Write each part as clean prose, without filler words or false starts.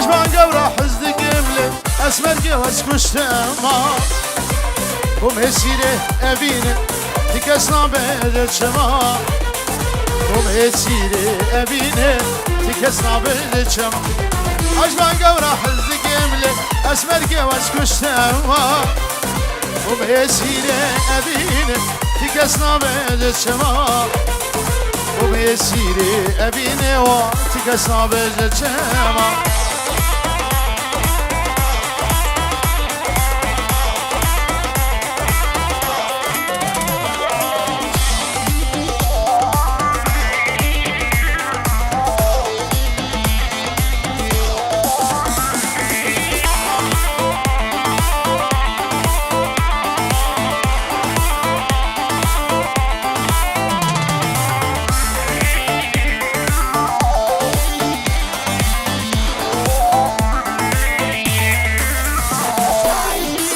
عجبان قبره حزد قبله اسمر قوس كشتما ومهسيره أبينه تكسنا بيد شما ومهسيره أبينه تكسنا بيد شما عجبان قبره حزد قبله اسمر قوس كشتما ومهسيره أبينه تكسنا بيد شما ومهسيره أبينه تكسنا بيد شما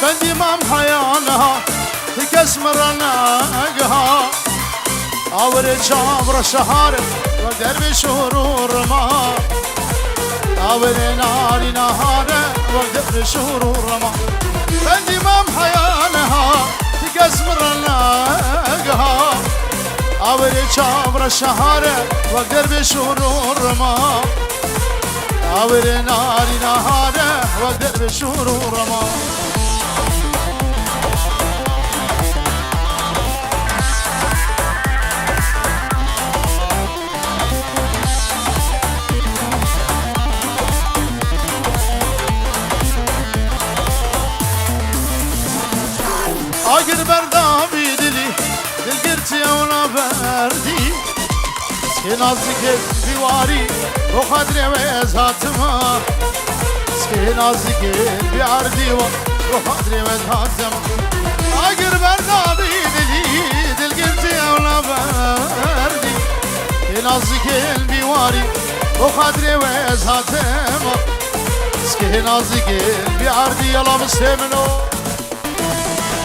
بندي مام حيانها تكسمرنا اقها اورد شامر الشهر ودرب شهور ما اورد ناري نهار ودرب شهور ما بندي مام حيانها تكسمرنا اقها اورد شامر الشهر ودرب شهور ما اورد ناري نهار ودرب شهور ما اگر بردابی دلی دل گرتی اونا بردی سکی نازک بیواری رو خدر وزهاتما سکی نازک بیاردی و رو خدر وزهاتما اگر بردابی دلی دل گرتی اونا بردی سکی نازک بیواری رو خدر وزهاتما سکی نازک بیاردی یلا مستمنو